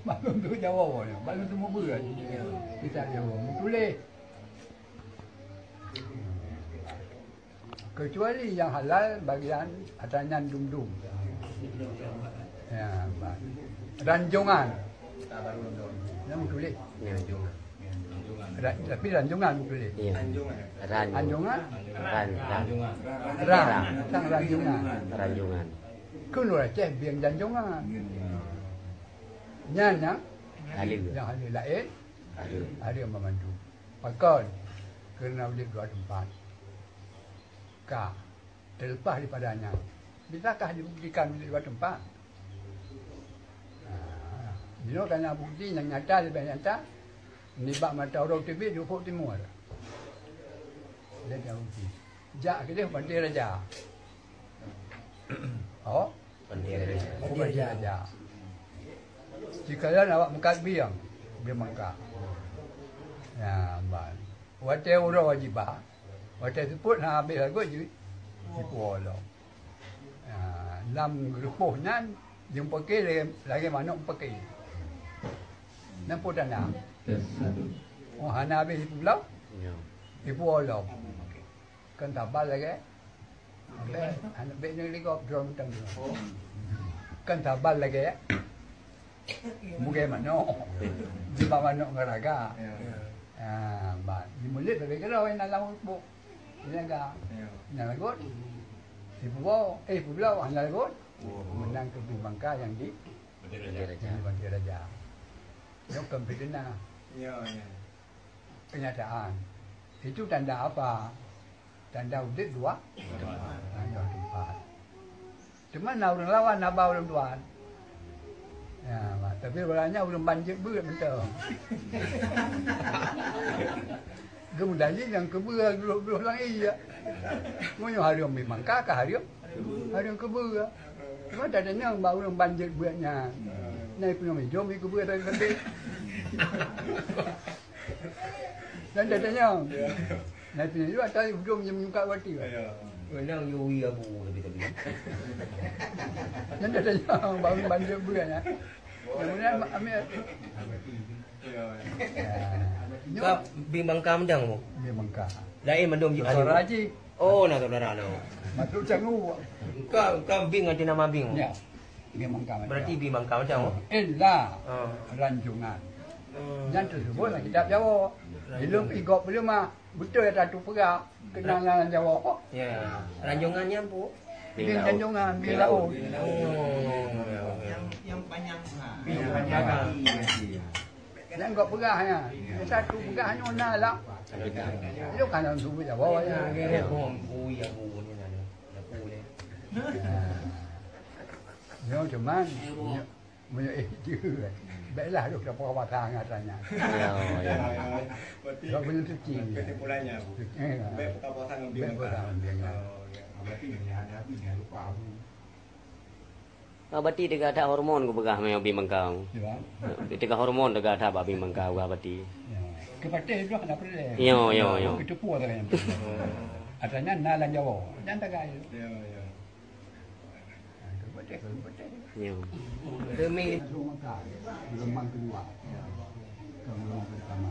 Maklum tu Jawa ni. Maklum tu muka kan. Kita Jawa. Tulis. Kecuali yang halal bagian atanyan dum-dum. Ya, ranjungan. Nama tulis. Ranjungan. Tapi ranjungan tulis. Iya. Ranjungan. Ranjungan. Sang ranjungan. Ranjungan. Keluar Aceh biang ranjungan. Nyanya. Halil. Yang halal lain. Halil. Ada yang memandu. Pakon. Kerana boleh dua tempat. Ka. Terlepas daripadanya. Bisakah dibuktikan boleh dua tempat? Bila kena bukti yang nyata lebih nyata, nibak mata orang TV di Ufuk Timur. Dia dah bukti. Jak ke dia pandai raja. Oh, Pandai. pandai raja. Jika dia awak mengkat biang, dia mengkat. Ya, ban. Wate orang wajibah. Wate sebut habis lagu je. Sipuolo. Ya, lam rupuhnya jumpa ke lagi manuk pakai. Nampak tak nak? Oh, hana habis pulau, Iya. ibu olah. Kan tabal lagi. Anak beknya lagi kau drum tang. Kan tabal lagi. Mungkin mana? Di bawah mana ngeraga? Ah, bah. Di mulut bagi kalau yang dalam buk. Ini agak. Yang lagut. Di pulau hanya lagut. Menang ke Bangka yang di Bandir Raja. Yang kempidana. Kenyataan. Itu tanda apa? Tanda udit dua. Tanda tempat. Cuma orang lawan nak bawa orang tuan. Ya, tapi orangnya orang banjir berat betul. Kemudian yang kebura dulu lagi ya. Ngoyo hari yang memang kakak hari yang kebura. Cuma tak ada yang bawa orang banjir beratnya. Nai punya jom ikut kebura tak kembali. Dan tak ada yang. Nai punya juga tadi jom yang muka wati. Menang Yui Abu tapi. Dan tak ada yang bawa banjir beratnya. Kemudian ambil. Kap bimbang kamdang mo. Dia mengkak. Lain mendom ji Suara haji. Oh, nak saudara no. Masuk cangu. Kau bing nanti nama bing. Ya. Dia mengkak. Berarti bimbang kamdang mo. Illa Oh. ranjungan. Yang tersebut lah kitab Jawa. Belum igok belum mah. Betul ya Ratu Perak. Kenangan Jawa. Ya. Ranjungannya bu. Bin ranjungan, bin laut. Yang panjang. Yang kau Perak ya. Satu Perak hanya ona lah. Itu kan orang subuh Jawa ya. Yui Abu ni ada. Abu ni. Yo cuman punya dia. Baiklah duk dapat batang katanya. Ya, ya. Kau punya suci. Kesimpulannya, Bu. Baik perkawasan yang Baik perkawasan yang berarti hanya lupa Bu. Kau berarti dekat ada hormon ku begah mai bimbang kau. Ya. Dekat hormon dekat ada bimbang kau berarti. Kepada itu ada perlu. Yo. Itu puas kan. Adanya nalan Jawa. Dan tak gaya. Ya. Kepada. Yo. Demi Belum makan. Belum makan keluar. Belum pertama.